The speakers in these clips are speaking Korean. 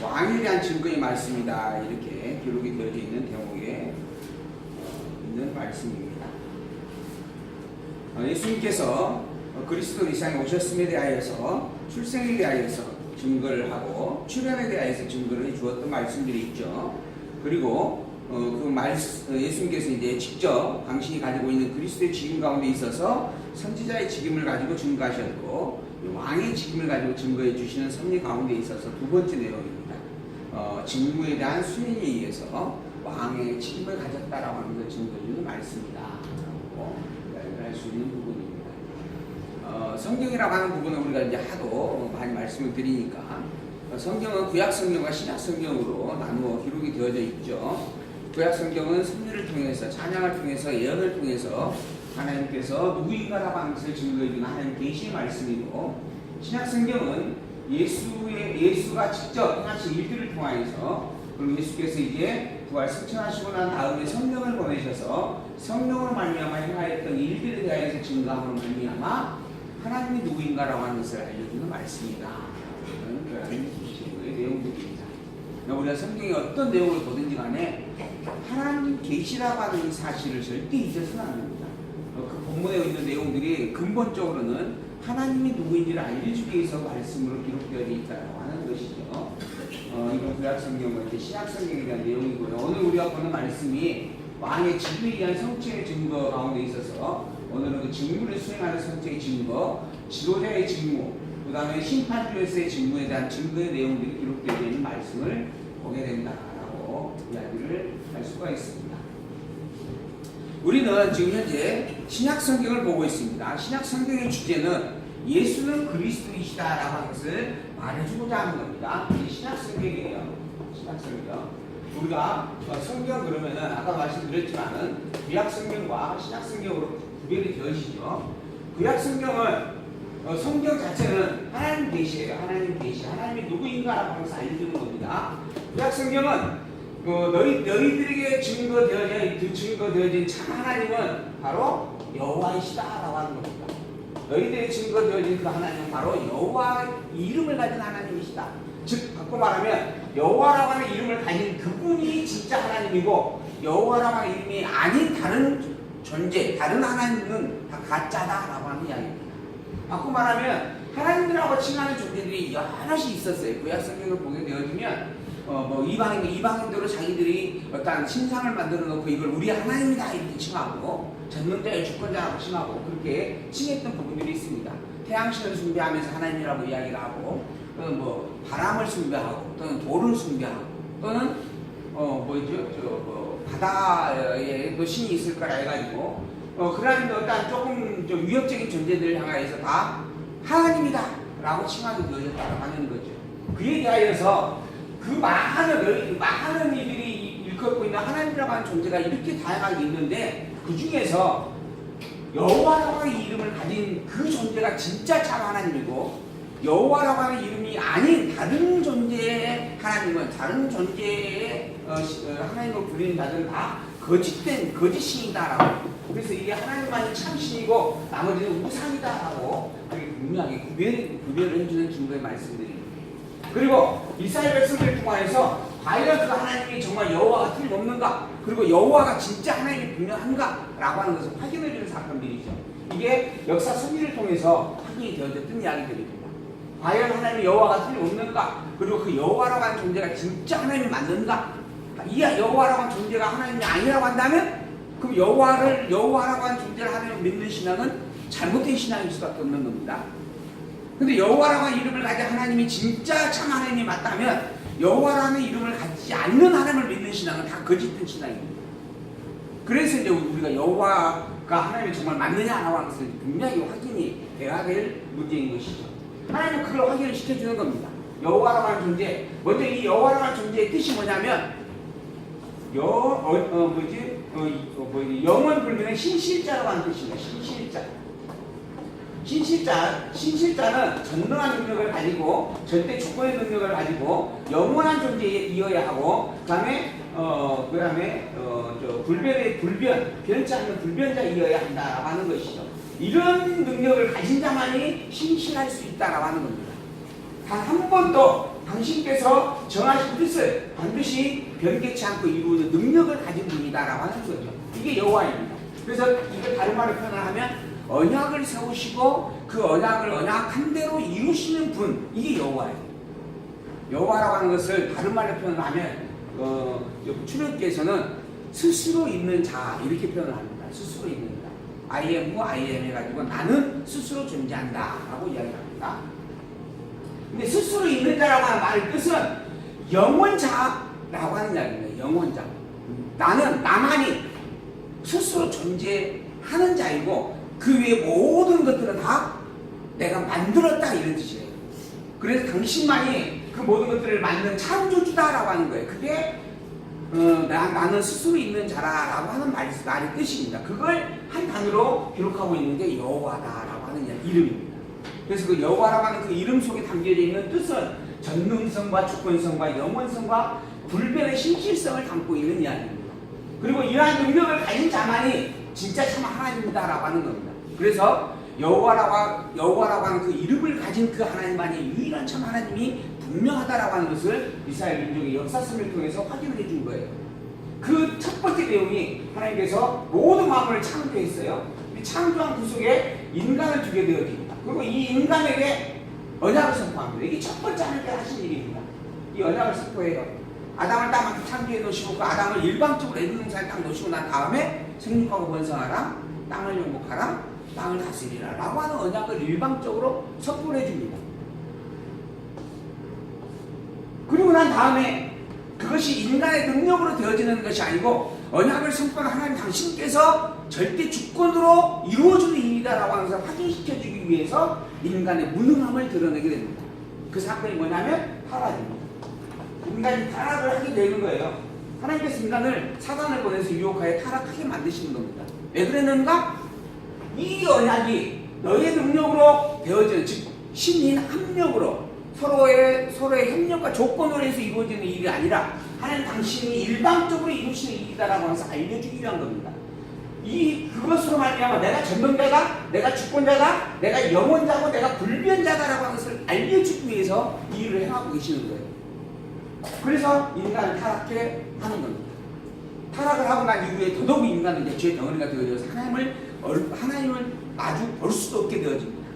왕에 대한 증거의 말씀이다. 이렇게 기록이 되어져 있는 대목에 있는 말씀입니다. 예수님께서 그리스도 이 세상에 오셨음에 대하여서 출생에 대하여서 증거를 하고 출현에 대하여서 증거를 해주었던 말씀들이 있죠. 그리고 예수님께서 이제 직접 당신이 가지고 있는 그리스도의 직임 가운데 있어서 선지자의 직임을 가지고 증거하셨고 왕의 직임을 가지고 증거해 주시는 섭리 가운데 있어서 두 번째 내용입니다. 직무에 대한 수행에 의해서 왕의 직임을 가졌다라고 하는 걸 증거해주는 말씀이다. 라고 할 수 있는 부분입니다. 성경이라고 하는 부분은 우리가 이제 하도 많이 말씀을 드리니까 성경은 구약 성경과 신약 성경으로 나누어 기록이 되어져 있죠. 구약 성경은 섭리를 통해서 찬양을 통해서 예언을 통해서 하나님께서 누구인가라고 하는 것을 증거해주는 하나님 계시의 말씀이고, 신약 성경은 예수가 직접 행하신 일들을 통하여서, 그리고 예수께서 이제 부활 승천하시고 난 다음에 성령을 보내셔서 성령으로 말미암아 행하였던 일들에 대하여서 증거함으로 말미암아 하나님이 누구인가라고 하는 것을 알려주는 말씀이다. 그런 내용들입니다. 우리가 성경에 어떤 내용을 보든지 간에 하나님 계시라고 하는 사실을 절대 잊어서는 안 됩니다. 그 본문에 있는 내용들이 근본적으로는 하나님이 누구인지를 알려주기 위해서 말씀으로 기록되어 있다고 하는 것이죠. 이건 구약 성경과 신약 성경에 대한 내용이고요. 오늘 우리가 보는 말씀이 왕의 직무에 의한 성취의 증거 가운데 있어서 오늘은 그 직무를 수행하는 성취의 증거, 지도자의 직무, 그 다음에 심판주에서의 직무에 대한 증거의 내용들이 기록되어 있는 말씀을 보게 된다라고 이야기를 할 수가 있습니다. 우리는 지금 현재 신약 성경을 보고 있습니다. 신약 성경의 주제는 예수는 그리스도이시다라고 하는 것을 말해주고자 하는 겁니다. 이게 신약 성경이에요. 신약 성경. 우리가 성경 그러면은 아까 말씀드렸지만은 구약 성경과 신약 성경으로 구별이 되어지죠. 구약 성경은 성경 자체는 하나님 계시예요. 하나님 계시. 하나님이 누구인가라고 하면서 알려주는 겁니다. 구약 성경은 너희들에게 증거되어진 참 하나님은 바로 여호와이시다라고 하는 겁니다. 너희들에게 증거되어진 그 하나님은 바로 여호와 이름을 가진 하나님이시다. 즉 바꿔 말하면 여호와라고 하는 이름을 가진 그분이 진짜 하나님이고, 여호와라고 하는 이름이 아닌 다른 존재, 다른 하나님은 다 가짜다라고 하는 이야기입니다. 바꿔 말하면 하나님이라고 칭하는 존재들이 여럿이 있었어요. 구약 성경을 보게 되어지면 이방인들로 자기들이 어떤 신상을 만들어 놓고 이걸 우리 하나님이다 이렇게 칭하고, 전능자의 주권자라고 칭하고 그렇게 칭했던 부분들이 있습니다. 태양신을 숭배하면서 하나님이라고 이야기를 하고, 또는 바람을 숭배하고, 또는 돌을 숭배하고, 또는 바다에 신이 있을 거라 해가지고 그러한 어떤 조금 좀 위협적인 존재들을 향하여서 다 하나님이다 라고 칭하게 되어졌다고 하는 거죠. 그에 대하여서 그 많은 이들이 일컫고 있는 하나님이라고 하는 존재가 이렇게 다양하게 있는데, 그 중에서 여호와라고 하는 이름을 가진 그 존재가 진짜 참 하나님이고, 여호와라고 하는 이름이 아닌 다른 존재의 하나님은, 다른 존재의 하나님을 부르는 자들은 다 거짓신이다라고. 그래서 이게 하나님만이 참신이고 나머지는 우상이다라고 분명하게 구별을 해주는 증거의 말씀들입니다. 그리고 이스라엘 백성들을 통하여서 과연 그 하나님이 정말 여호와가 틀림없는가, 그리고 여호와가 진짜 하나님이 분명한가 라고 하는 것을 확인해주는 사건들이죠. 이게 역사 섭리를 통해서 확인이 되어졌던 이야기들입니다. 과연 하나님이 여호와가 틀림없는가, 그리고 그 여호와라고 하는 존재가 진짜 하나님이 맞는가. 이 여호와라고 하는 존재가 하나님이 아니라고 한다면 그럼 여호와라고 하는 존재를 하나님을 믿는 신앙은 잘못된 신앙일 수밖에 없는 겁니다. 근데 여호와라고 하는 이름을 가진 하나님이 진짜 참 하나님이 맞다면 여호와라는 이름을 가지지 않는 하나님을 믿는 신앙은 다 거짓된 신앙입니다. 그래서 이제 우리가 여호와가 하나님이 정말 맞느냐라고 하는 것을 분명히 확인이 돼야 될 문제인 것이죠. 하나님은 그걸 확인을 시켜주는 겁니다. 여호와라고 하는 존재, 먼저 이 여호와라고 하는 존재의 뜻이 뭐냐면 영원 불변의 신실자라고 하는 뜻입니다. 신실자는 전능한 능력을 가지고, 절대 주권의 능력을 가지고 영원한 존재에 이어야 하고, 그다음에 변치 않는 불변자에 이어야 한다라고 하는 것이죠. 이런 능력을 가진 자만이 신실할 수 있다라고 하는 겁니다. 단 한 번도 당신께서 정하신 뜻을 반드시 변개치 않고 이루는 능력을 가진 분이다라고 하는 거죠. 이게 여호와입니다. 그래서 이게 다른 말로 표현을 하면 언약을 세우시고 그 언약을 언약한 대로 이루시는 분, 이게 여호와예요. 여호와라고 하는 것을 다른 말로 표현을 하면 출애굽기에서는 스스로 있는 자 이렇게 표현을 합니다. 스스로 있는 자. I am who I am 해가지고 나는 스스로 존재한다 라고 이야기합니다. 근데 스스로 있는 자라고 하는 말의 뜻은 영원자라고 하는 이야기입니다. 영원자. 나만이 스스로 존재하는 자이고 그 외의 모든 것들은 다 내가 만들었다 이런 뜻이에요. 그래서 당신만이 그 모든 것들을 만든 창조주다라고 하는 거예요. 그게 나는 스스로 있는 자라라고 하는 말의 뜻입니다. 그걸 한 단어로 기록하고 있는 게 여호와다라고 하는 이름입니다. 그래서 그 여호와라고 하는 그 이름 속에 담겨져 있는 뜻은 전능성과 주권성과 영원성과 불변의 신실성을 담고 있는 이야기입니다. 그리고 이러한 능력을 가진 자만이 진짜 참 하나님이다라고 하는 겁니다. 그래서 여호와라고 하는 그 이름을 가진 그 하나님만이 유일한 참 하나님이 분명하다라고 하는 것을 이스라엘 민족의 역사성을 통해서 확인을 해준 거예요. 그 첫 번째 내용이 하나님께서 모든 만물을 창조했어요. 창조한 그 속에 인간을 두게 되어집니다. 그리고 이 인간에게 언약을 선포합니다. 이게 첫 번째 하나님께서 하신 일입니다. 이 언약을 선포해요. 아담을 딱 창조해 놓으시고 그 아담을 일방적으로 에덴 동산에 딱 놓으시고 난 다음에 생육하고 번성하라, 땅을 정복하라, 땅을 다스리라 라고 하는 언약을 일방적으로 선포를 해줍니다. 그리고 난 다음에 그것이 인간의 능력으로 되어지는 것이 아니고 언약을 선포한 하나님 당신께서 절대 주권으로 이루어지는 일이다라고 하는 것을 확인시켜주기 위해서 인간의 무능함을 드러내게 됩니다. 그 사건이 뭐냐면 타락입니다. 인간이 타락을 하게 되는 거예요. 하나님께서 인간을 사단을 보내서 유혹하여 타락하게 만드시는 겁니다. 왜 그랬는가? 이 언약이 너의 능력으로 되어지는, 즉 신인 합력으로 서로의 협력과 조건으로 해서 이루어지는 일이 아니라 하나님 당신이 일방적으로 이루시는 일이다라고 하면서 알려주기 위한 겁니다. 그것으로 말미암아 내가 전능자다, 내가 주권자다, 내가 영원자고 내가 불변자다라고 하는 것을 알려주기 위해서 이 일을 행하고 계시는 거예요. 그래서 인간을 타락해 하는 겁니다. 타락을 하고 난 이후에 더더욱 인간은 이제 죄의 덩어리가 되어져서 하나님을 마주 볼 수도 없게 되어집니다.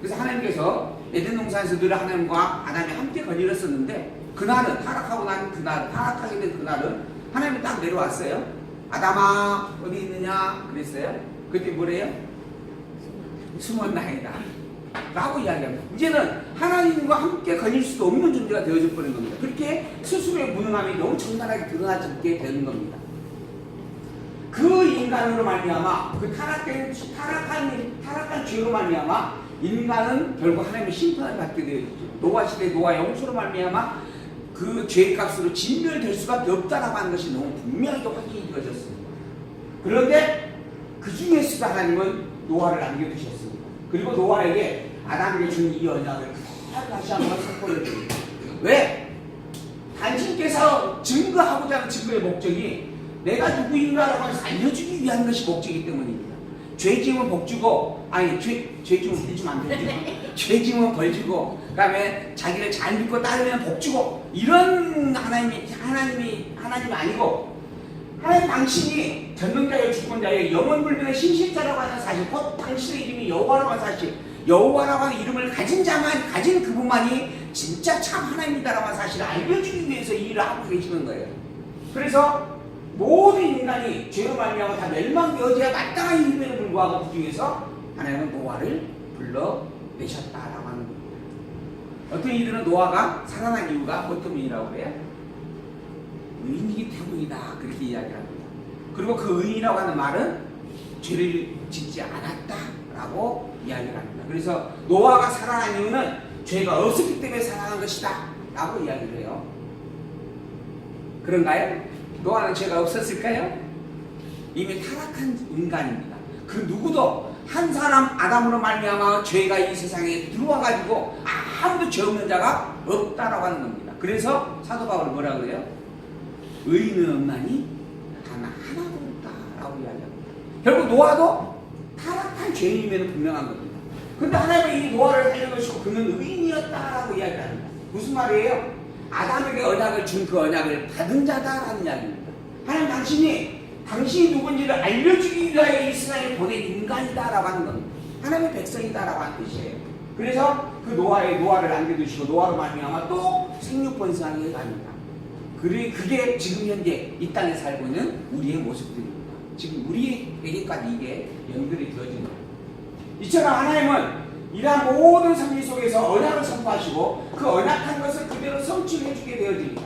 그래서 하나님께서 에덴 동산에서 늘 하나님과 아담이 함께 거닐었었는데 그날은 타락하게 된 그날은 하나님이 딱 내려왔어요. 아담아 어디 있느냐 그랬어요. 그때 뭐래요? 숨었나이다 라고 이야기합니다. 이제는 하나님과 함께 거닐 수도 없는 존재가 되어져 버린 겁니다. 그렇게 스스로의 무능함이 너무 적나라하게 드러나게 되는 겁니다. 그 인간으로 말미암아 그 타락한 죄로 말미암아 인간은 결국 하나님의 심판을 받게 되었죠. 노아 시대 노아 영수로 말미암아 그 죄의 값으로 진멸될 수밖에 없다라고 하는 것이 너무 분명하게 확인이 되어졌습니다. 그런데 그 중에서도 하나님은 노아를 남겨두셨습니다. 그리고 노아에게 아담에게 준 이 언약을 다시 한번 선포해 줍니다. 왜? 당신께서 증거하고자 하는 증거의 목적이 내가 누구인가라고 하면서 알려주기 위한 것이 목적이기 때문입니다. 죄 지으면 복 주고, 죄 지으면 벌 주면 안 되죠. 죄 지으면 벌 주고, 그 다음에 자기를 잘 믿고 따르면 복 주고, 이런 하나님이 아니고, 하나님 당신이 전능자여 주권자여 영원불변의 신실자라고 하는 사실, 곧 당신의 이름이 여호와라고 하는 사실, 여호와라고 하는 이름을 가진 그분만이 진짜 참 하나님이다라고 하는 사실을 알려주기 위해서 이 일을 하고 계시는 거예요. 그래서 모든 인간이 죄로 말미암아 다 멸망되어져야 마땅한 일임에도 불구하고 그 중에서 하나님은 노아를 불러내셨다라고 하는 겁니다. 어떤 이들은 노아가 살아난 이유가 어떤 의인이라고 그래요? 의인이기 때문이다 그렇게 이야기합니다. 그리고 그 의인이라고 하는 말은 죄를 짓지 않았다라고 이야기를 합니다. 그래서 노아가 살아난 이유는 죄가 없었기 때문에 살아난 것이다 라고 이야기를 해요. 그런가요? 노아는 죄가 없었을까요? 이미 타락한 인간입니다. 그 누구도 한 사람 아담으로 말미암아 죄가 이 세상에 들어와가지고 아무도 죄 없는 자가 없다라고 하는 겁니다. 그래서 사도 바울은 뭐라고 그래요? 의인은 없나니 단 하나도 없다라고 이야기합니다. 결국 노아도 타락한 죄인임에는 분명한 겁니다. 근데 하나님은 이 노아를 살려주시고 그는 의인이었다라고 이야기합니다. 무슨 말이에요? 아담에게 언약을 준 그 언약을 받은 자다라는 이야기입니다. 하나님 당신이 누군지를 알려주기 위하여 이 세상에 보낸 인간이다라고 하는 겁니다. 하나님의 백성이다라고 하는 뜻이에요. 그래서 그 노아를 남겨두시고 노아로 말미암아 또 생육 번성하게 합니다. 그게 지금 현재 이 땅에 살고 있는 우리의 모습들입니다. 지금 우리에게까지 이게 연결이 되어지는 거예요. 이처럼 하나님은 이러한 모든 섭리 속에서 언약을 선포하시고 그 언약한 것을 그대로 성취해주게 되어집니다.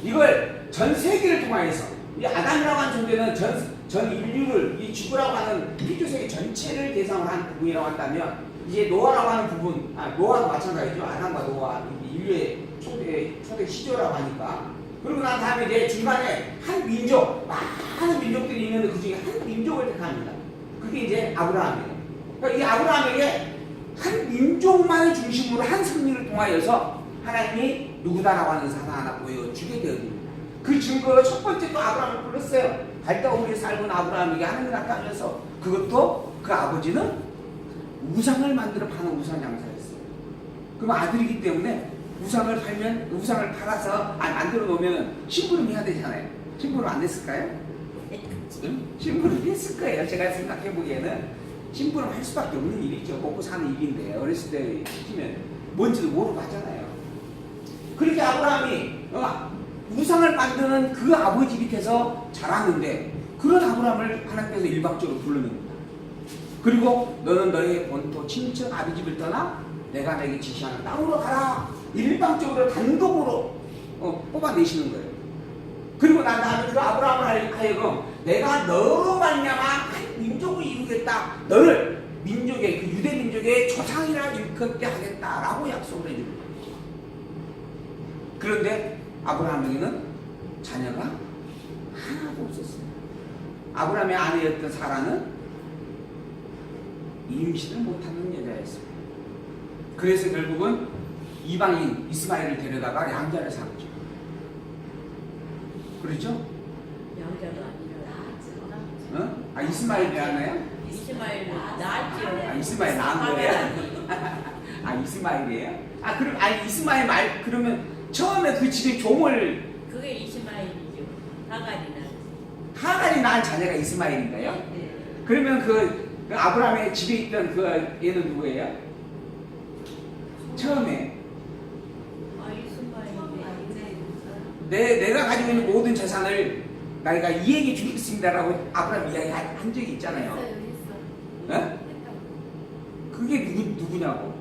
이걸 전 세계를 통하여서 이 아담이라고 하는 존재는 전 인류를 이 지구라고 하는 피조세계 전체를 대상으로 한 부분이라고 한다면 이제 노아라고 하는 부분, 노아도 마찬가지죠. 아담과 노아, 인류의 초대 시조라고 하니까. 그리고 난 다음에 이제 중간에 한 민족, 많은 민족들이 있는데 그 중에 한 민족을 택합니다. 그게 이제 아브라함이에요. 그러니까 이 아브라함에게 한 민족만을 중심으로 한 섭리를 통하여서 하나님이 누구다라고 하는 사람 하나 보여주게 되어집니다. 그 증거가 첫 번째 또 아브라함을 불렀어요. 갈대우리에 살고 있는 아브라함에게 하나님이 나타나면서 그것도 그 아버지는 우상을 만들어 파는 우상 장사였어요. 그럼 아들이기 때문에 우상을 팔아서 만들어 놓으면 심부름 해야 되잖아요. 심부름 안 했을까요? 심부름 했을 거예요. 제가 생각해 보기에는 심부름 할 수밖에 없는 일이죠. 먹고 사는 일인데 어렸을 때 시키면 뭔지도 모르고 하잖아요. 그렇게 아브라함이 우상을 만드는 그 아버지 밑에서 자랐는데 그런 아브라함을 하나님께서 일방적으로 부르는 겁니다. 그리고 너는 너의 본토 친척 아비 집을 떠나 내가 너에게 지시하는 땅으로 가라. 일방적으로 단독으로 뽑아내시는 거예요. 그리고 난 다음에 그 아브라함을 하여금 내가 너로 말미암아 한 민족을 이루겠다. 너를 민족의 그 유대 민족의 조상이라 일컫게 하겠다라고 약속을 해줍니다. 그런데 아브라함에게는 자녀가 하나도 없었어요. 아브라함의 아내였던 사라는 임신을 못하는 여자였습니다. 그래서 결국은 이방인 이스마엘을 데려다가 양자를 삼죠. 그렇죠? 양자가 아니라 이스마엘이 낳았나요? 이스마엘은 낳았죠. 이스마엘 낳은 거예요? 이스마엘이에요? 그럼 이스마엘 그러면 처음에 그 집에 종을 그게 이스마엘이죠. 하갈이 낳은 자녀가 이스마엘인가요? 네. 그러면 그 아브라함의 집에 있던 그 얘는 누구예요? 처음에 내가 가지고 있는 모든 재산을 내가 이에게 주겠습니다라고 아브라함 이야기 한 적이 있잖아요. 네? 그게 누구냐고?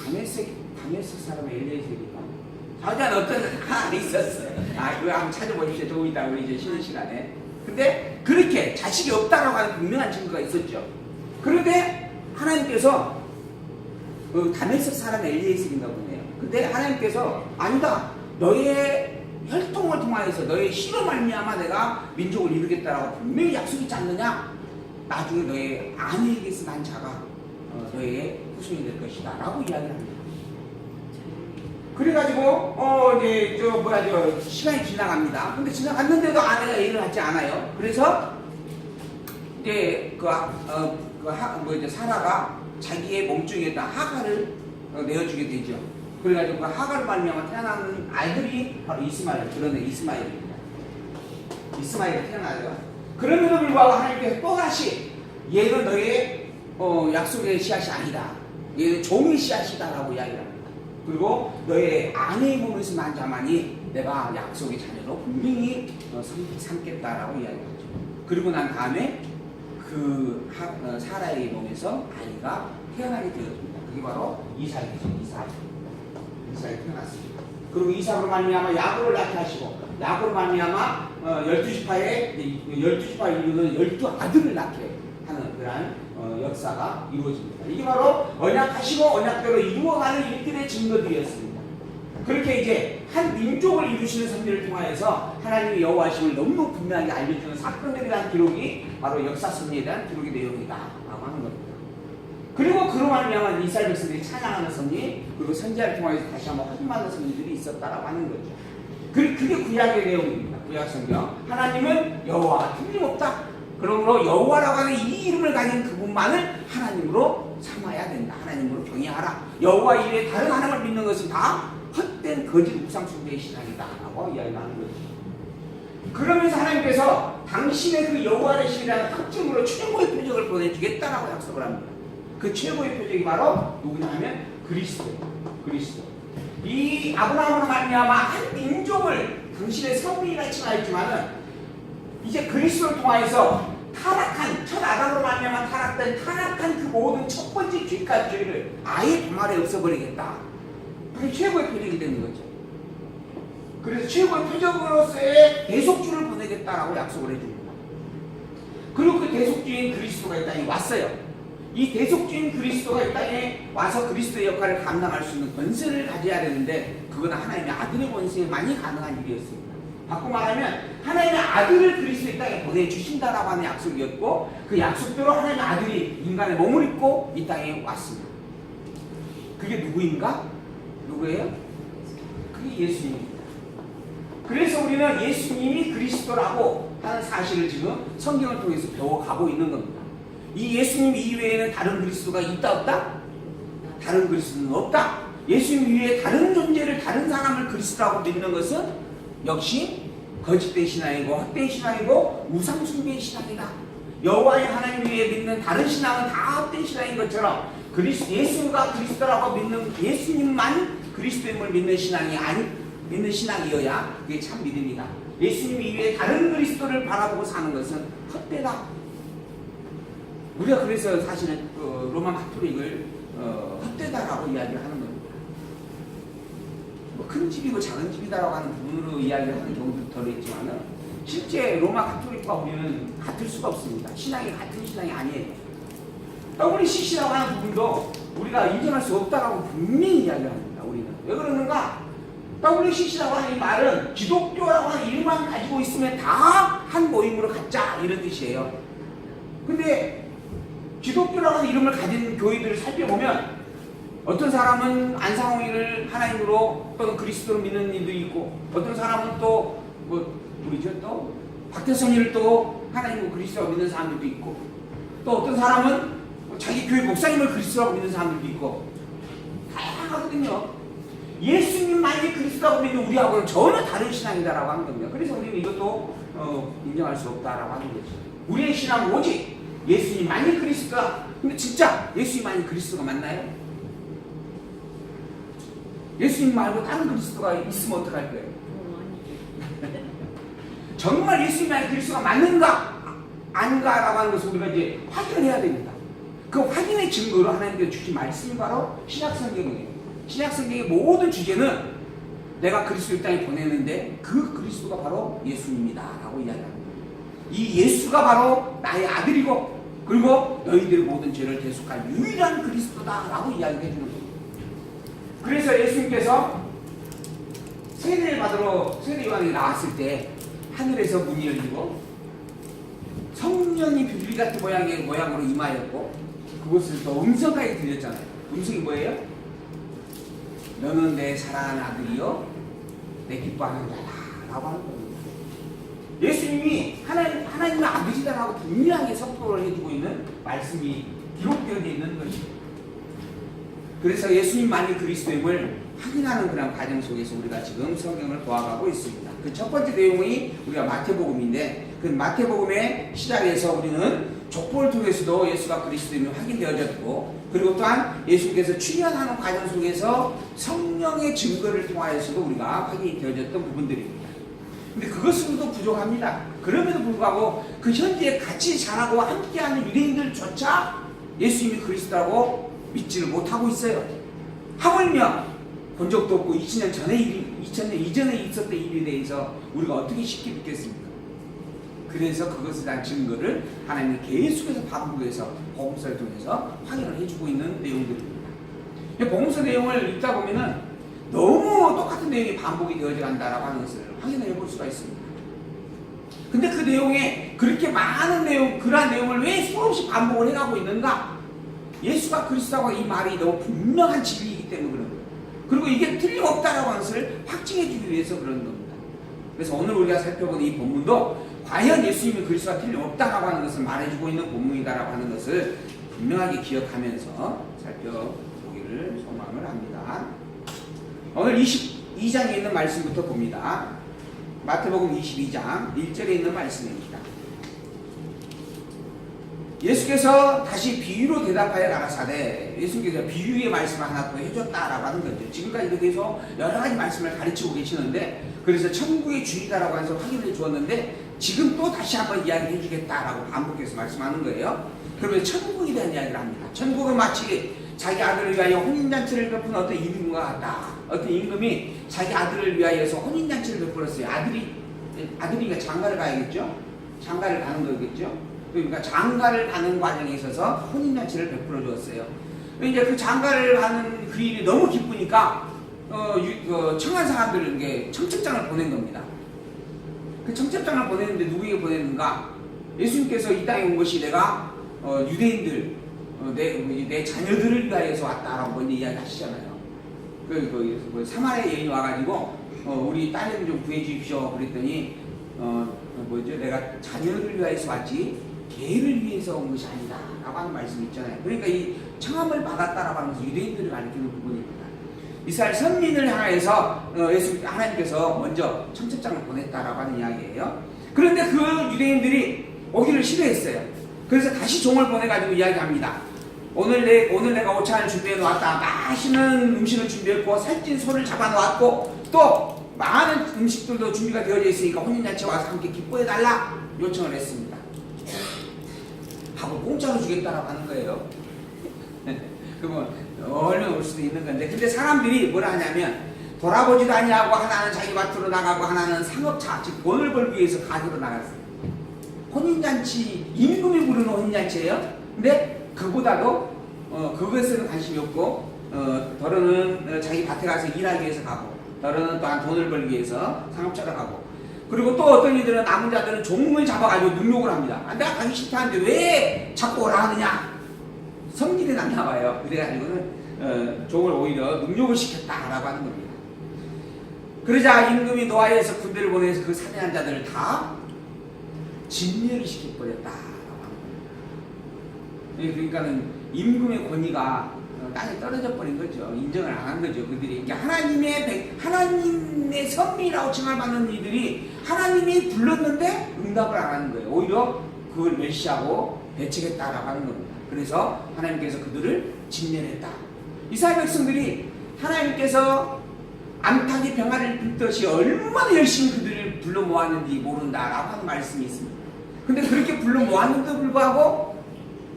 다메섹 사람의 엘리에셀인가? 하여간 어떤 하나 있었어요. 그거 한번 찾아보십시오. 조금 이따 우리 이제 쉬는 시간에. 근데 그렇게 자식이 없다라고 하는 분명한 증거가 있었죠. 그런데 하나님께서 다메섹 사람 엘리에셀인가 보네요. 근데 하나님께서 아니다. 너의 혈통을 통하여서 너의 씨로 말미암아 내가 민족을 이루겠다라고 분명히 약속했지 않느냐? 나중에 너의 아내에게서 난 자가 너의 후손이 될 것이다 라고 이야기를 합니다. 그래가지고 이제 시간이 지나갑니다. 근데 지나갔는데도 아내가 일을 하지 않아요. 그래서 이제 사라가 자기의 몸종에다 하갈을 내어주게 되죠. 그래가지고 그 하갈을 말미암아 태어나는 아이들이 바로 이스마엘입니다. 이스마엘이 태어나요. 그럼에도 불구하고 하나님께서 또다시 얘는 너의 약속의 씨앗이 아니다. 얘는 종의 씨앗이다라고 이야기를 합니다. 그리고 너의 아내의 몸에서 난 자만이 내가 약속의 자녀로 분명히 삼겠다라고 이야기하죠. 그리고 난 다음에 사라의 몸에서 아이가 태어나게 되어집니다. 그게 바로 이삭이죠. 이삭이 태어났습니다. 그리고 이삭으로 말미암아 야곱을 낳게 하시고 야곱으로 말미암아 12지파의 12지파 이루는 12아들을 낳게 하는 그러한 역사가 이루어집니다. 이게 바로 언약하시고 언약대로 이루어가는 일들의 증거들이었습니다. 그렇게 이제 한 민족을 이루시는 섭리를 통하여서 하나님의 여호와심을 너무 분명하게 알려주는 사건에 대한 기록이 바로 역사 섭리에 대한 기록의 내용이다 라고 하는 겁니다. 그리고 그로 말미암아 이스라엘 백성들이 찬양하는 섭리, 그리고 선지자를 통하여서 다시 한번 확인받는 섭리들이 있었다라고 하는 거죠. 그게 구약의 내용입니다. 구약 성경. 하나님은 여호와가 틀림없다. 그러므로 여호와라고 하는 이 이름을 가진 그분만을 하나님으로 삼아야 된다. 하나님으로 경외하라. 여호와 이외에 다른 하나님을 믿는 것은 다 헛된 거짓 우상 숭배의 신앙이다 라고 이야기하는 거죠. 그러면서 하나님께서 당신의 그 여호와의 신이라는 특징으로 최고의 표적을 보내주겠다라고 약속을 합니다. 그 최고의 표적이 바로 누구냐 하면 그리스도. 이 아브라함으로 말미암아 한 민족을 당신의 성민이라 칭하였지만은 이제 그리스도를 통하여서 타락한 첫 아담으로 말미암아 타락한 그 모든 첫 번째 죄까지 죄를 아예 도말에 없애버리겠다. 그게 최고의 표적이 되는 거죠. 그래서 최고의 표적으로서의 대속주를 보내겠다라고 약속을 해줍니다. 그리고 그 대속주인 그리스도가 이 땅에 왔어요. 이 대속주인 그리스도가 이 땅에 와서 그리스도의 역할을 감당할 수 있는 권세를 가져야 되는데 그건 하나님의 아들의 권세만이 가능한 일이었습니다. 바꿔 말하면 하나님의 아들을 그리스도의 땅에 보내주신다라고 하는 약속이었고 그 약속대로 하나님의 아들이 인간의 몸을 입고 이 땅에 왔습니다. 그게 누구인가? 누구예요? 그게 예수님입니다. 그래서 우리는 예수님이 그리스도라고 하는 사실을 지금 성경을 통해서 배워가고 있는 겁니다. 이 예수님 이외에는 다른 그리스도가 있다 없다? 다른 그리스도는 없다. 예수님 이외에 다른 존재를 다른 사람을 그리스도라고 믿는 것은 역시 거짓된 신앙이고 헛된 신앙이고 우상숭배의 신앙이다. 여호와의 하나님 위에 믿는 다른 신앙은 다 헛된 신앙인 것처럼 예수가 그리스도라고 믿는 예수님만 그리스도임을 믿는 신앙이 믿는 신앙이어야 그게 참 믿음이다. 예수님 이외에 다른 그리스도를 바라보고 사는 것은 헛되다. 우리가 그래서 사실은 로마 가톨릭을 헛되다라고 이야기를 하는 겁니다. 뭐 큰 집이고 작은 집이다라고 하는 부분으로 이야기를 하는 경우도 덜 있지만은 실제 로마 가톨릭과 우리는 같을 수가 없습니다. 신앙이 같은 신앙이 아니에요. WCC라고 하는 부분도 우리가 인정할 수 없다라고 분명히 이야기합니다. 우리는 왜 그러는가? WCC라고 하는 이 말은 기독교라고 하는 이름만 가지고 있으면 다 한 모임으로 갖자 이런 뜻이에요. 근데 기독교라고 하는 이름을 가진 교회들을 살펴보면 어떤 사람은 안상홍이를 하나님으로 또는 그리스도로 믿는 이들도 있고 어떤 사람은 또 또 박태선이를 또 하나님으로 그리스도라고 믿는 사람들도 있고 또 어떤 사람은 자기 교회 목사님을 그리스도라고 믿는 사람들도 있고 다양하거든요. 예수님만이 그리스도라고 믿는 우리하고는 전혀 다른 신앙이다라고 하는 겁니다. 그래서 우리는 이것도 인정할 수 없다라고 하는 거죠. 우리의 신앙은 오직 예수님만이 그리스도다. 근데 진짜 예수님만이 그리스도가 맞나요? 예수님 말고 다른 그리스도가 있으면 어떡할 거예요? 정말 예수님만이 그리스도가 맞는가 아닌가라고 하는 것을 우리가 이제 확인을 해야 됩니다. 그 확인의 증거로 하나님께서 주신 말씀이 바로 신약성경이에요. 신약성경의 모든 주제는 내가 그리스도의 땅에 보내는데 그 그리스도가 바로 예수님이다 라고 이야기합니다. 이 예수가 바로 나의 아들이고 그리고 너희들의 모든 죄를 대속할 유일한 그리스도다 라고 이야기해 주는 겁니다. 그래서 예수님께서 세례를 받으러 세례 요한이 나왔을 때 하늘에서 문이 열리고 성령이 비둘기 같은 모양으로 임하였고 그것을 또 음성까지 들렸잖아요. 음성이 뭐예요? 너는 내 사랑하는 아들이요 내 기뻐하는 자다 라고 하는 겁니다. 예수님이 하나님의 아들이다라고 분명하게 선포를 해주고 있는 말씀이 기록되어 있는 것입니다. 그래서 예수님만이 그리스도임을 확인하는 그런 과정 속에서 우리가 지금 성경을 보아가고 있습니다. 그 첫 번째 내용이 우리가 마태복음인데 그 마태복음의 시작에서 우리는 족보를 통해서도 예수가 그리스도임이 확인되어졌고 그리고 또한 예수께서 출현하는 과정 속에서 성령의 증거를 통하여서도 우리가 확인이 되어졌던 부분들입니다. 근데 그것으로도 부족합니다. 그럼에도 불구하고 그 현지에 같이 자라고 함께하는 유대인들조차 예수님이 그리스도라고 믿지를 못하고 있어요. 하물며 본 적도 없고 2000년 이전에 있었던 일에 대해서 우리가 어떻게 쉽게 믿겠습니까? 그래서 그것에 대한 증거를 하나님이 계속해서 반복해서 복음서를 통해서 확인을 해주고 있는 내용들입니다. 복음서 내용을 읽다 보면은 너무 똑같은 내용이 반복이 되어져 간다라고 하는 것을 확인해 볼 수가 있습니다. 근데 그 내용에 그렇게 많은 그러한 내용을 왜 수없이 반복을 해가고 있는가? 예수가 그리스도라고 이 말이 너무 분명한 진리이기 때문에 그런 거예요. 그리고 이게 틀림없다라고 하는 것을 확증해주기 위해서 그런 겁니다. 그래서 오늘 우리가 살펴본 이 본문도 과연 예수님이 그리스도가 틀림없다라고 하는 것을 말해주고 있는 본문이다라고 하는 것을 분명하게 기억하면서 살펴보기를 소망을 합니다. 오늘 22장에 있는 말씀부터 봅니다. 마태복음 22장 1절에 있는 말씀입니다. 예수께서 다시 비유로 대답하여 가라사대, 예수께서 비유의 말씀을 하나 또 해줬다라고 하는 거죠. 지금까지도 계속 여러 가지 말씀을 가르치고 계시는데, 그래서 천국의 주의다라고 해서 확인해 주었는데 지금 또 다시 한번 이야기해 주겠다라고 반복해서 말씀하는 거예요. 그러면 천국에 대한 이야기를 합니다. 천국은 마치 자기 아들을 위하여 혼인잔치를 베푼 어떤 임금과 같다. 어떤 임금이 자기 아들을 위하여서 혼인잔치를 베풀었어요. 아들이니까 장가를 가야겠죠? 장가를 가는 거겠죠? 그러니까 장가를 가는 과정에 있어서 혼인잔치를 베풀어 주었어요. 이제 그 장가를 가는 그 일이 너무 기쁘니까 청한 사람들에게 청첩장을 보낸 겁니다. 그 청첩장을 보냈는데 누구에게 보냈는가? 예수님께서 이 땅에 온 것이 내가 유대인들 내 자녀들을 위하여서 왔다라고 먼저 이야기하시잖아요. 그 사마리아 여인이 와가지고 우리 딸내미 좀 구해 주십시오. 그랬더니 내가 자녀를 위하여서 왔지 개를 위해서 온 것이 아니다 라고 하는 말씀이 있잖아요. 그러니까 이 청함을 받았다라고 하면서 유대인들을 가리키는 부분입니다. 이스라엘 선민을 향해서 하나님께서 먼저 청첩장을 보냈다라고 하는 이야기예요. 그런데 그 유대인들이 오기를 싫어했어요. 그래서 다시 종을 보내가지고 이야기합니다. 오늘 내가 오찬을 준비해 놓았다. 맛있는 음식을 준비했고 살찐 소를 잡아 놓았고 또 많은 음식들도 준비가 되어져 있으니까 혼인잔치 와서 함께 기뻐해 달라 요청을 했습니다. 하고 공짜로 주겠다라고 하는 거예요. 그러면 얼른 올 수도 있는 건데, 근데 사람들이 뭐라 하냐면 돌아보지도 아니하고 하나는 자기 밭으로 나가고 하나는 상업차 즉 돈을 벌기 위해서 가지로 나갔어요. 혼인잔치, 임금이 부르는 혼인잔치예요. 근데 그보다도 그것에는 관심이 없고 더러는 자기 밭에 가서 일하기 위해서 가고, 더러는 또한 돈을 벌기 위해서 상업차로 가고, 그리고 또 어떤 이들은 남은 자들은 종을 잡아가지고 능욕을 합니다. 내가 가기 싫다는데 왜 자꾸 오라 하느냐? 성질이 났나 봐요. 그래가지고는 종을 오히려 능욕을 시켰다라고 하는 겁니다. 그러자 임금이 노아에서 군대를 보내서 그 살인한 자들을 다 진멸을 시켜버렸다라고 하는 겁니다. 그러니까는 임금의 권위가 땅에 떨어져 버린 거죠. 인정을 안 한 거죠. 그들이 하나님의 선민이라고 칭함받는 이들이 하나님이 불렀는데 응답을 안 하는 거예요. 오히려 그걸 멸시하고 배척했다라고 하는 겁니다. 그래서 하나님께서 그들을 진멸했다. 이스라엘 백성들이 하나님께서 암탉이 병아리를 빗듯이 얼마나 열심히 그들을 불러 모았는지 모른다라고 하는 말씀이 있습니다. 근데 그렇게 불러 모았는데도 불구하고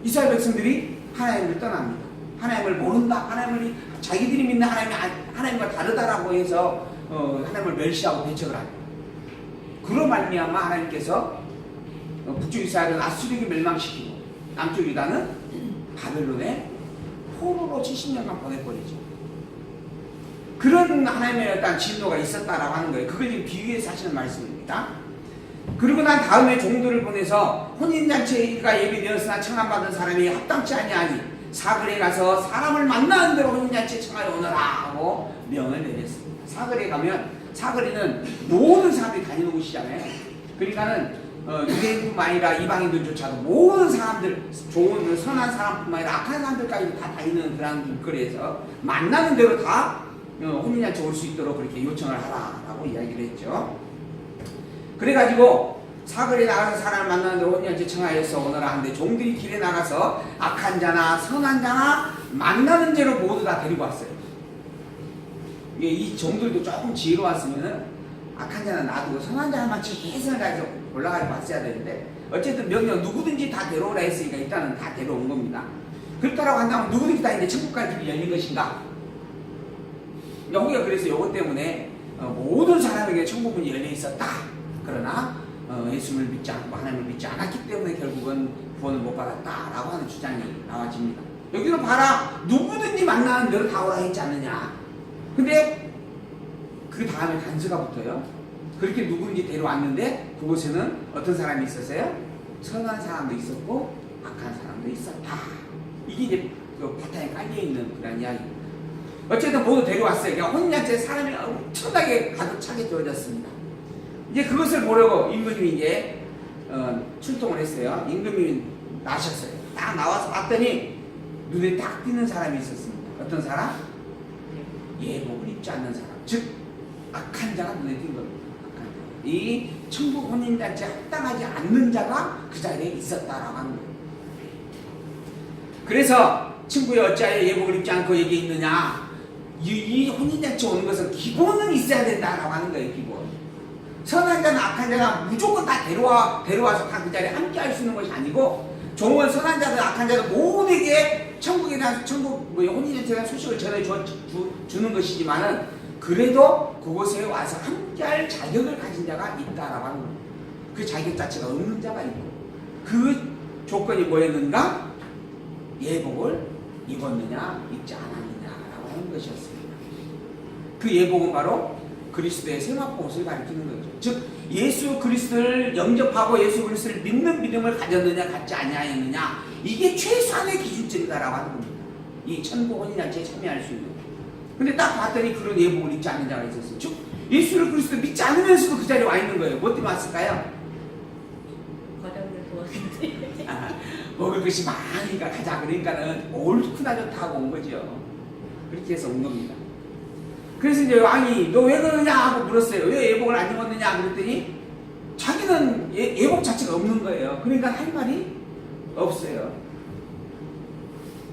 이스라엘 백성들이 하나님을 떠납니다. 하나님을 모른다. 하나님을 자기들이 믿는 하나님과 다르다라고 해서 하나님을 멸시하고 배척을 합니다. 그로 말미암아 하나님께서 북쪽 이스라엘은 아수르에게 멸망시키고 남쪽 유다는 바벨론에 포로로 70년간 보내버리죠. 그런 하나님의 어떤 진노가 있었다라고 하는 거예요. 그걸 지금 비유해서 하시는 말씀입니다. 그리고 난 다음에 종들을 보내서 혼인잔치가 예비되었으나 청함받은 사람이 합당치 아니하니 사거리에 가서 사람을 만나는 대로 혼인잔치에 청하여 오너라 하고 명을 내렸습니다. 사거리에 가면, 사거리는 모든 사람들이 다니는 곳이잖아요. 그러니까는 유대인뿐만 아니라 이방인들조차도 모든 사람들, 좋은 선한 사람뿐만 아니라 악한 사람들까지도 다 다니는 그런 길거리에서 만나는 대로 다 혼인잔치 올 수 있도록 그렇게 요청을 하라라고 이야기를 했죠. 그래가지고 사거리에 나가서 사람을 만나는 대로 혼인잔치 청하여서 오너라 하는데, 종들이 길에 나가서 악한 자나 선한 자나 만나는 대로 모두 다 데리고 왔어요. 이 종들도 조금 지혜로웠으면은 악한 자는 놔두고 선한 자만 계속 가서 올라가서 왔어야 되는데, 어쨌든 명령 누구든지 다 데려오라 했으니까 일단은 다 데려온 겁니다. 그렇다라고 한다면 누구든지 다 이제 천국 갈 길이 열린 것인가? 여기가 그래서 이것 때문에 모든 사람에게 천국 문이 열려 있었다. 그러나 예수를 믿지 않고 하나님을 믿지 않았기 때문에 결국은 구원을 못 받았다라고 하는 주장이 나와집니다. 여기서 봐라, 누구든지 만나는 대로 다 오라 했지 않느냐. 근데 그 다음에 단서가 붙어요. 그렇게 누구든지 데려왔는데 그곳에는 어떤 사람이 있었어요? 선한 사람도 있었고 악한 사람도 있었다. 이게 이제 그 바탕에 깔려있는 그런 이야기입니다. 어쨌든 모두 데려왔어요. 그러니까 혼인잔치에 사람이 엄청나게 가득 차게 되어졌습니다. 이제 그것을 보려고 임금님이 이제 출동을 했어요. 임금님이 나셨어요. 딱 나와서 봤더니 눈에 딱 띄는 사람이 있었습니다. 어떤 사람? 예복을 입지 않는 사람. 즉 악한 자가 눈에 띈 겁니다. 악한 자. 이 천국 혼인잔치에 합당하지 않는 자가 그 자리에 있었다라고 하는 거예요. 그래서 친구야 어찌하여 예복을 입지 않고 여기 있느냐. 이 혼인잔치 오는 것은 기본은 있어야 된다라고 하는 거예요. 기본. 선한 자나 악한 자가 무조건 다 데려와서 다 그 자리에 함께 할 수 있는 것이 아니고, 종은 선한 자든 악한 자든 모두에게 천국에 대한 혼인잔치에 대한 소식을 전해주는 것이지만은, 그래도 그곳에 와서 함께 할 자격을 가진 자가 있다라고 하는 겁니다. 그 자격 자체가 없는 자가 있고, 그 조건이 뭐였는가? 예복을 입었느냐 입지 않았느냐라고 하는 것이었습니다. 그 예복은 바로 그리스도의 세마포옷을 가리키는 거죠. 즉 예수 그리스도를 영접하고 예수 그리스도를 믿는 믿음을 가졌느냐 갖지 아니하였느냐, 이게 최소한의 기준점이다라고 하는 겁니다. 이 천국 혼인잔치에 참여할 수 있는. 근데 딱 봤더니 그런 예복을 입지 않는 자가 있었어요. 즉 예수를 그리스도 믿지 않으면서도 그 자리에 와 있는 거예요. 뭐 때문에 왔을까요? 과정을 도와주는데. 먹을 것이 많으니까 가자. 그러니까는 옳구나 좋다 하고 온 거죠. 그렇게 해서 온 겁니다. 그래서 이제 왕이 너 왜 그러느냐 하고 물었어요. 왜 예복을 안 입었느냐 그랬더니 자기는 예복 자체가 없는 거예요. 그러니까 할 말이 없어요.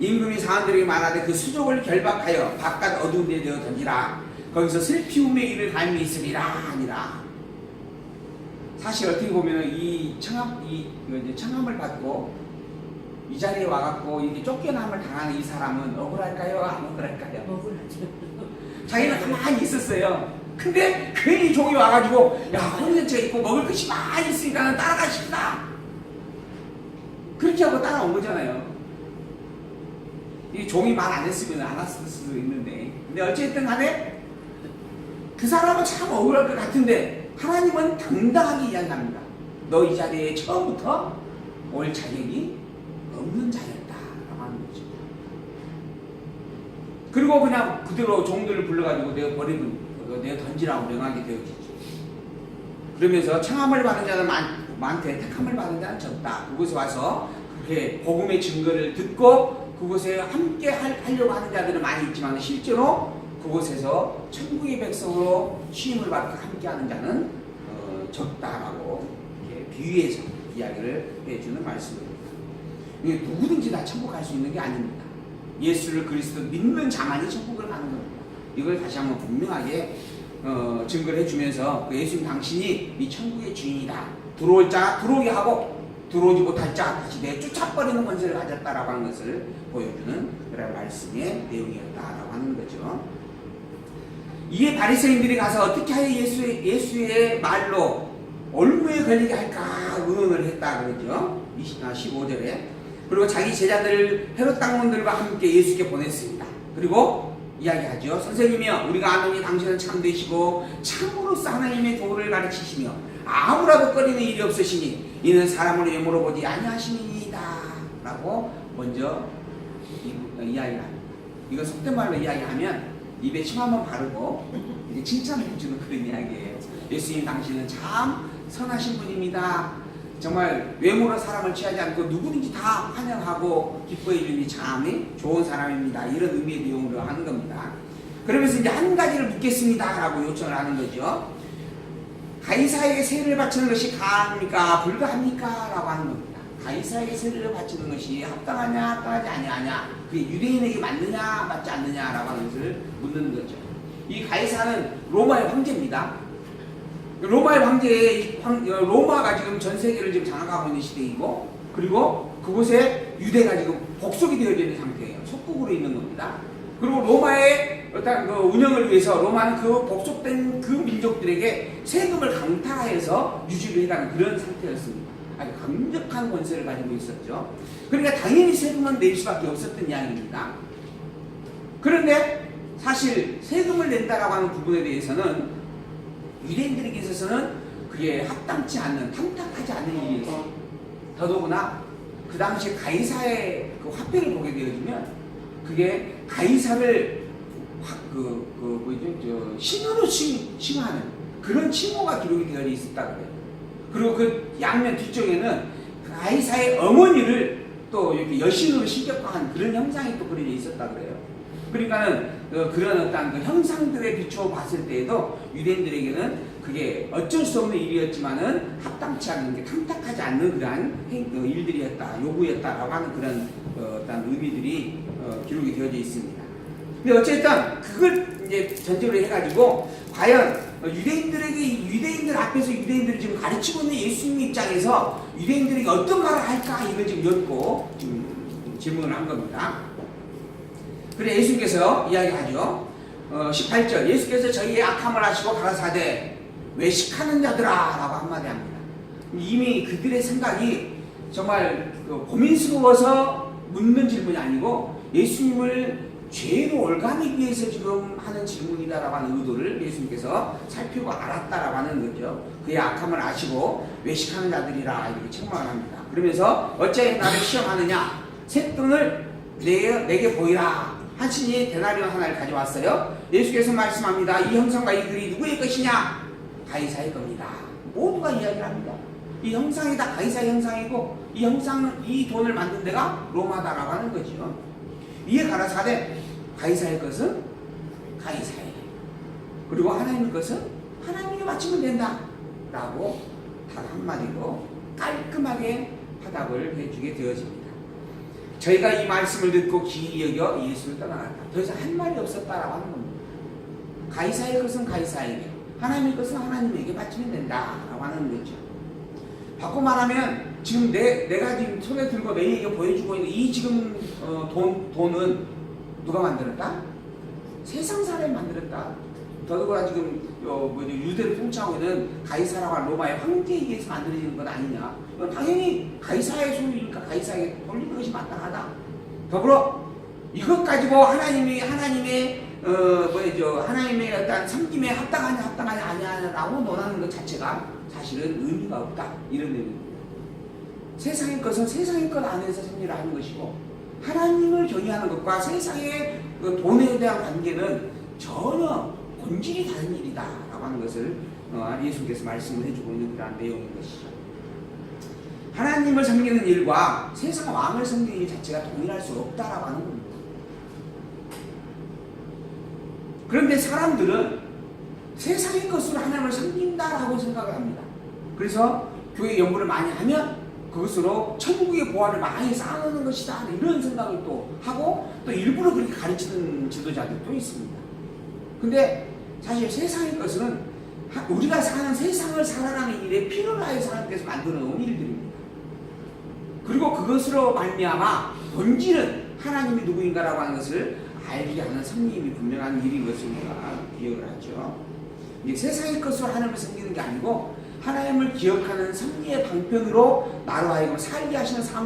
임금이 사람들에게 말하되 그 수족을 결박하여 바깥 어두운 데 내어 던지라. 거기서 슬피움의 일을 갈미 있으리라 하니라. 사실 어떻게 보면은 이 청함을 받고 이 자리에 와갖고 이렇게 쫓겨남을 당하는 이 사람은 억울할까요? 안 억울할까요? 억울하죠. 자기는 가만히 있었어요. 근데 괜히 종이 와가지고 야 혼인잔치가 있고 먹을 것이 많이 있으니까 따라가신다. 그렇게 하고 따라온 거잖아요. 이 종이 말 안 했으면 안 왔을 수도 있는데, 근데 어쨌든 간에 그 사람은 참 억울할 것 같은데 하나님은 당당하게 이야기합니다. 너 이 자리에 처음부터 올 자격이 없는 자였다라고 하는 거죠. 그리고 그냥 그대로 종들을 불러가지고 내가 버리면 내가 던지라고 명하게 되어지죠. 그러면서 청함을 받은 자는 많대, 택함을 받은 자는 적다. 그곳에 와서 그렇게 복음의 증거를 듣고 그곳에 함께 하려고 하는 자들은 많이 있지만 실제로 그곳에서 천국의 백성으로 취임을 받고 함께하는 자는 적다라고 이렇게 비유해서 이야기를 해주는 말씀입니다. 이게 누구든지 다 천국 갈 수 있는 게 아닙니다. 예수를 그리스도 믿는 자만이 천국을 가는 겁니다. 이걸 다시 한번 분명하게 증거를 해주면서 그 예수님 당신이 이 천국의 주인이다. 들어올 자 들어오게 하고 들어오지 못할 자 다시 내쫓아버리는 권세를 가졌다라고 하는 것을 보여주는 그런 말씀의 내용이었다라고 하는 거죠. 이에 바리새인들이 가서 어떻게 하여 예수의 말로 올무에 걸리게 할까 의논을 했다 그러죠. 15절에. 그리고 자기 제자들 헤롯 당원들과 함께 예수께 보냈습니다. 그리고 이야기하죠. 선생님이여, 우리가 아노니 당신은 참되시고 참으로서 하나님의 도를 가르치시며 아무라도 꺼리는 일이 없으시니 이는 사람을 외모로 보지 아니하시니이다 라고 먼저 이야기를 합니다. 이거 속된 말로 이야기하면 입에 침 한번 바르고 이제 칭찬을 해주는 그런 이야기예요. 예수님 당신은 참 선하신 분입니다. 정말 외모로 사람을 취하지 않고 누구든지 다 환영하고 기뻐해 주니 참 좋은 사람입니다. 이런 의미의 내용으로 하는 겁니다. 그러면서 이제 한 가지를 묻겠습니다 라고 요청을 하는 거죠. 가이사에게 세를 바치는 것이 가합니까? 불가합니까? 라고 하는 겁니다. 가이사에게 세를 바치는 것이 합당하냐 합당하지 아니하냐, 그게 유대인에게 맞느냐 맞지 않느냐 라고 하는 것을 묻는 거죠. 이 가이사는 로마의 황제입니다. 로마의 황제의 로마가 지금 전 세계를 지금 장악하고 있는 시대이고, 그리고 그곳에 유대가 지금 복속이 되어져 있는 상태예요. 속국으로 있는 겁니다. 그리고 로마의 어떤 그 운영을 위해서 로마는 그 복속된 그 민족들에게 세금을 강타해서 유지를 해가는 그런 상태였습니다. 아주 강력한 권세를 가지고 있었죠. 그러니까 당연히 세금은 낼 수밖에 없었던 이야기입니다. 그런데 사실 세금을 낸다라고 하는 부분에 대해서는 유대인들에게 있어서는 그게 합당치 않는, 탐탁하지 않은 일이었어요. 더더구나 그 당시에 가이사의 그 화폐를 보게 되어지면 그게 가이사를 신으로 칭하는 그런 칭호가 기록이 되어 있었다 그래요. 그리고 그 양면 뒤쪽에는 가이사의 어머니를 또 이렇게 여신으로 신격화한 그런 형상이 또 그려져 있었다 그래요. 그러니까는 그런 어떤 그 형상들에 비추어 봤을 때에도 유대인들에게는 그게 어쩔 수 없는 일이었지만은 합당치 않은 게 탐탁하지 않는 그러한 일들이었다, 요구였다라고 하는 그런 어떤 의미들이 기록이 되어져 있습니다. 근데 어쨌든 그걸 이제 전제로 해가지고 과연 유대인들 앞에서 유대인들이 지금 가르치고 있는 예수님 입장에서 유대인들에게 어떤 말을 할까 이걸 지금 엿고 지금 질문을 한 겁니다. 그래 예수님께서 이야기하죠. 18절 예수께서 저희의 악함을 아시고 가라사대 외식하는 자들아 라고 한마디 합니다. 이미 그들의 생각이 정말 고민스러워서 묻는 질문이 아니고 예수님을 죄로 올가매기 위해서 지금 하는 질문이다라고 하는 의도를 예수님께서 살피고 알았다라고 하는 거죠. 그의 악함을 아시고 외식하는 자들이라 이렇게 책망을 합니다. 그러면서 어찌하여 나를 시험하느냐 쇳돈을 내게 보이라 하시니 데나리온 하나를 가져왔어요. 예수께서 말씀합니다. 이 형상과 이 글이 누구의 것이냐? 가이사의 겁니다. 모두가 이야기를 합니다. 이 형상이 다 가이사의 형상이고 이 돈을 만든 데가 로마다라고 하는 거죠. 이에 가라사대 가이사의 것은 가이사에게 그리고 하나님의 것은 하나님에게 바치면 된다 라고 단 한마디로 깔끔하게 화답을 해주게 되어집니다. 저희가 이 말씀을 듣고 기이 여겨 예수를 떠나갔다. 더 이상 할 말이 없었다라고 하는 겁니다. 가이사의 것은 가이사에게 하나님의 것은 하나님에게 바치면 된다라고 하는 거죠. 바꿔 말하면 지금 내가 지금 손에 들고 매일에게 보여주고 있는 이 지금 돈은 누가 만들었다? 세상 사람이 만들었다. 더더구나 지금 유대를 통치하고 있는 가이사라고 하는 로마의 황제에 의해서 만들어지는 것 아니냐. 이건 당연히 가이사의 소유니까 가이사에게 돌리는 것이 마땅하다. 더불어 이것 가지고 하나님의 어떤 섬김에 합당하냐 아니냐라고 논하는 것 자체가 사실은 의미가 없다. 이런 의미입니다. 세상의 것은 세상의 것 안에서 승리를 하는 것이고 하나님을 경외하는 것과 세상의 돈에 대한 관계는 전혀 본질이 다른 일이다 라고 하는 것을 예수께서 말씀을 해주고 있는 그런 내용인 것이죠. 하나님을 섬기는 일과 세상 왕을 섬기는 일 자체가 동일할 수 없다라고 하는 겁니다. 그런데 사람들은 세상의 것으로 하나님을 섬긴다라고 생각을 합니다. 그래서 교회 연구를 많이 하면 그것으로 천국의 보화를 많이 쌓아놓는 것이다 이런 생각을 또 하고 또 일부러 그렇게 가르치는 지도자들도 있습니다. 근데 사실 세상의 것은 우리가 사는 세상을 살아가는 일에 필요로 해서 하나님께서 만들어 놓은 일들입니다. 그리고 그것으로 말미암아 본질은 하나님이 누구인가라고 하는 것을 알게 하는 성님이 분명한 일인 것을 우리가 기억을 하죠. 이게 세상의 것으로 하나님을 섬기는 게 아니고 하나님을 기억하는 섭리의 방편으로 나로 하여금 살게 하시는 삶